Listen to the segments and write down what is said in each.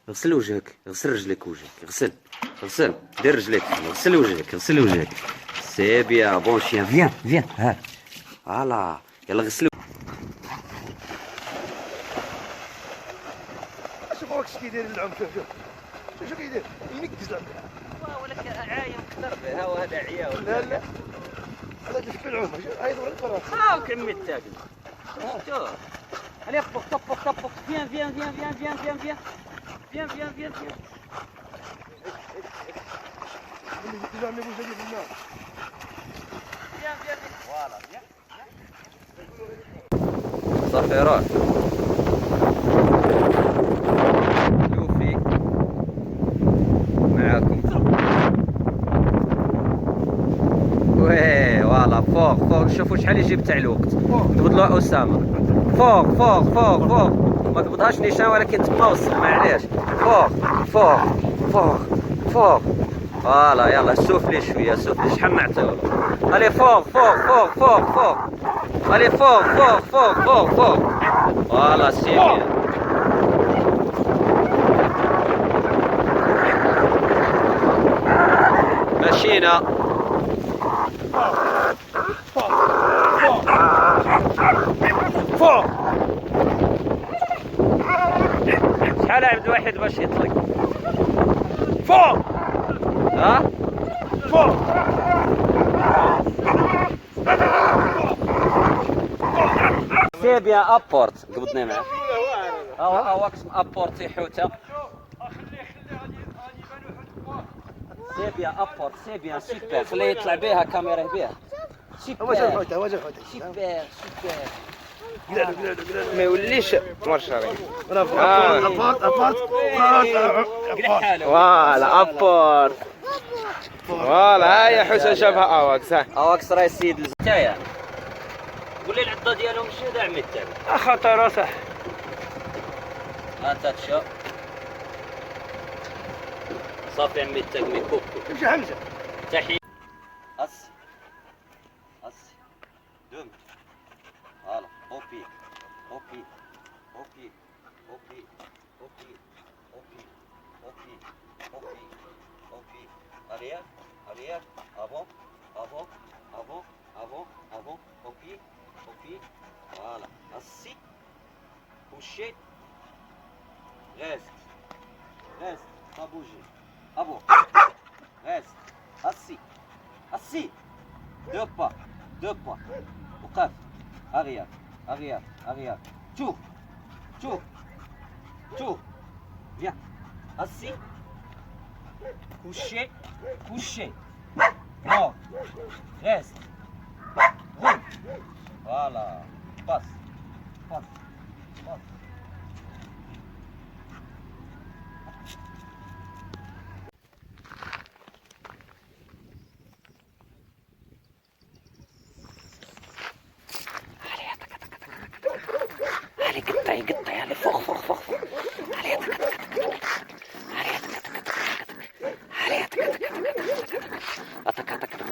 غسل وجهك، غسل رجليك وجهك، غسل غسل، دير رجليك، غسل وجهك، غسل وجهك. سي بيان بون شيان، فيان فيان، ها فوالا، يلا غسل. شوف هاك اش كيدير اللعب، شوف شوف شوف شو كيدير، ينقز لعب. ولكن عايم كثر به، ها هو هذا عياو. لا لا هذا في العوم، هاي دور الفراغ. ها كمي التاكل. شوف allez طبق viens viens viens viens viens viens viens viens viens viens viens اللي بوجه في النار. viens viens voilà viens صافي راه شوفي معاكم. وي فوالا فوق شوفوا شحال يجيب تاع الوقت. تبدلوا اسامه فوق ما تبدهاش نيشان، ولكن تما وصل معليش. فوق فوالا يلا سوفلي شويه، سوفلي شحال نعطيو. الي فوق الي فوق فوالا سي بيان. ماشينا فوق. شحال عبد واحد باش يطلق فوق؟ ها فوق سي بيان ابورت قبضني معاه. هاو اسم ابورتي حوته. سي بيان ابورت سي بيان سوبر، خليه يطلع بها كاميرا بها. هو جا الحوته سوبر ما يوليش مرشري. برافو ابارت فوالا ابورت فوالا. هيا حسن شافها اواكس. اواكس راه السيد الزكايا. قول لي العضه ديالهم شنو عمي تاعك؟ خطر صح. ها تشوف صافي عمي تاعك مي كوكو. امشي حمزه تحيه اس دوم فوالا اوبي arrière avant اوبي voilà assis couché reste pas bouger avant reste assis deux pas وقف arrière شوف viens assis couché non reste roule voilà passe قطعي على فوق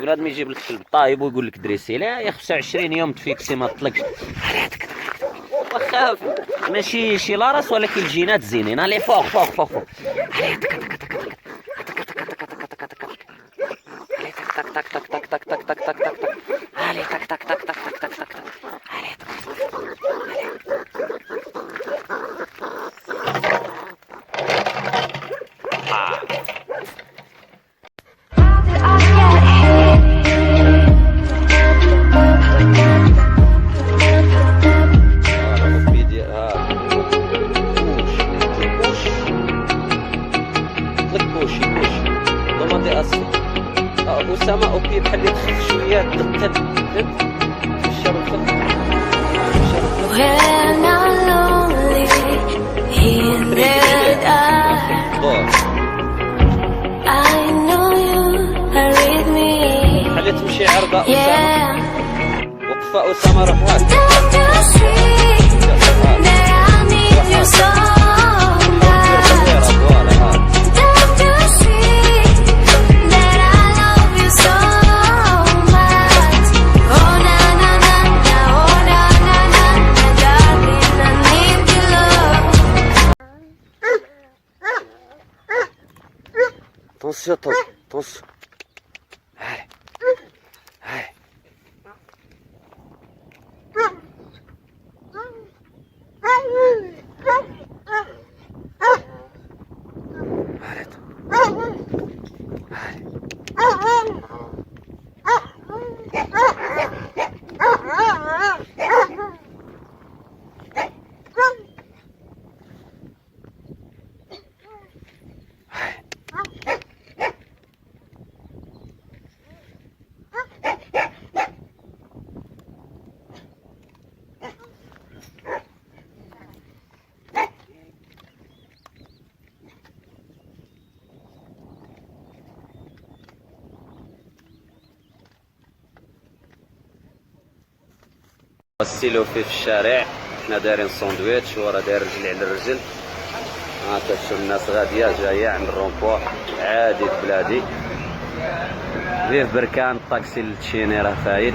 ولاد ما يجيب لك كلب طايب ويقول لك دريسي، لا يا 25 يوم تفيكسي ما تطلقش. وخاف ماشي شي لاراس ولكن الجينات زينين. علي فوق أسامة أوكي بحال يخف شوية دقة في الشرب. بحال تمشي عرضة أسامة. وقفة أسامة روح هاك. طونسيون طونسيون. هاي هاي السيلوفي في الشارع. حنا دايرين ساندويتش وراه داير رجلي على الرجل. ها كتشوف الناس غاديه جايه عند الرومبوا عادي في بلادي. فيه بركان الطاكسي التشيني راه فايت.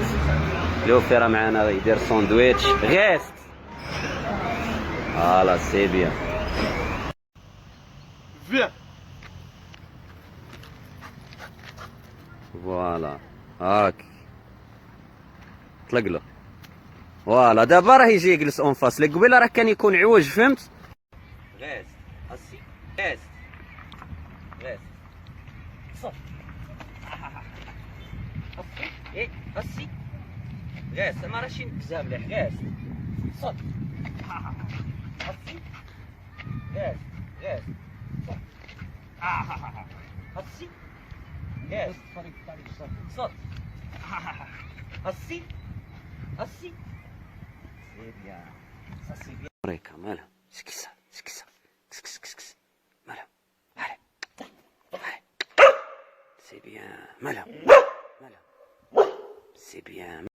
لوفي راه معانا يدير ساندويتش غيست. فوالا سي بيان. فوالا هاك طلق له. فوالا دابا راه يجي يجلس اون فاس. اللي قبيله راه كان يكون عوج فهمت. غاز هسي غاز غاز صف هسي ايه هسي غاز ما راهش نكزها مليح. غاز صف هسي غاز غاز صف هسي غاز صف هسي هسي سيبيا سيبيا ريكا مالها سكسا سكسا كس كس كس مالها هاي سيبيا مالها مالها سيبيا.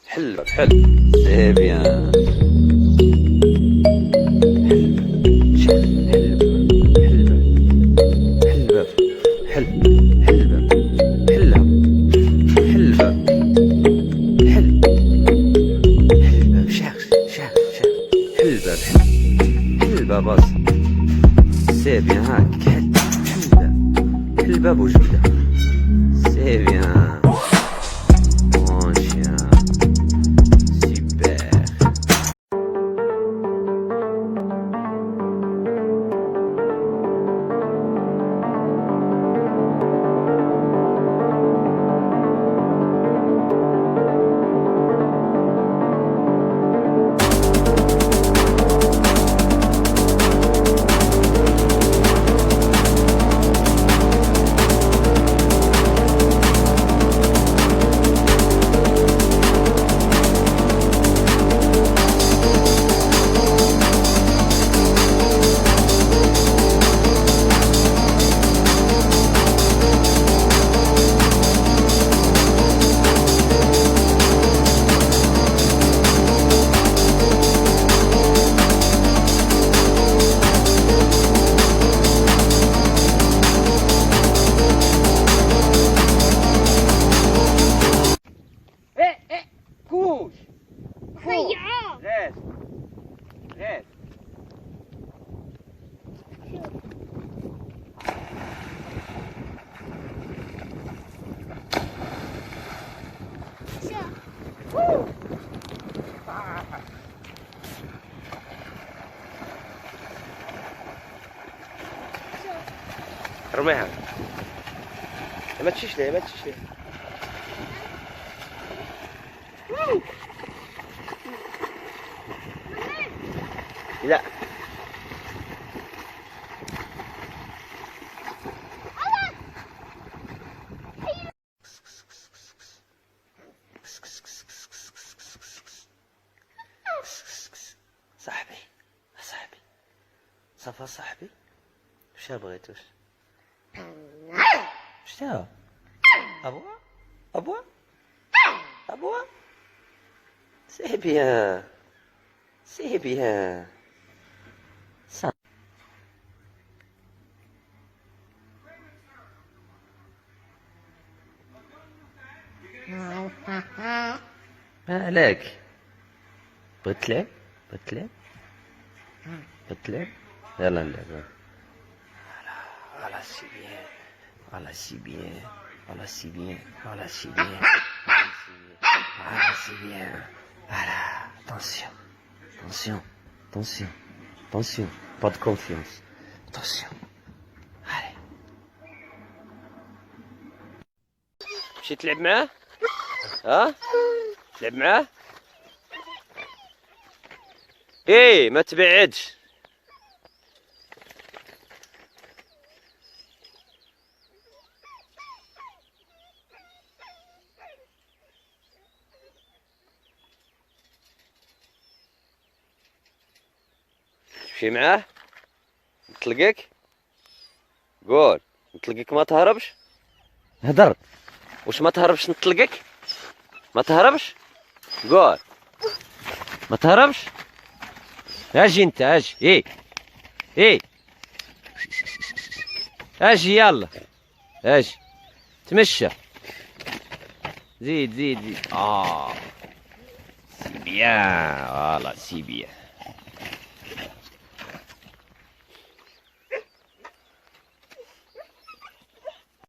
حل حل سي بيان. سي بيان هاك حل الباب وجبده. سي بيان مونشيان سوبر. رميها ما تشيش ليه ما تشيش ليه. لا صافا صاحبي، واش بغيتوش؟ واش تا ابوا ابوا ابوا سي بيان سي بيان صا مالك؟ بغيت تلعب؟ بغيت تلعب؟ بغيت تلعب؟ يلا نلعب. Voilà, c'est bien. Voilà, c'est bien. Voilà, c'est bien. Voilà, c'est bien. Voilà, c'est bien. Voilà, attention. Attention. Attention. Attention. Pas de confiance. Attention. Allez. مشيت تلعب معاه؟ ها؟ تلعب معاه؟ ايه ما تبعدش. تمشي معاه نطلقك، قول نطلقك ما تهربش، هدر واش ما تهربش نطلقك، ما تهربش، قول ما تهربش. اجي انت اجي، ايه اجي يلا اجي تمشى، زيد سي بيان، فوالا سي بيان.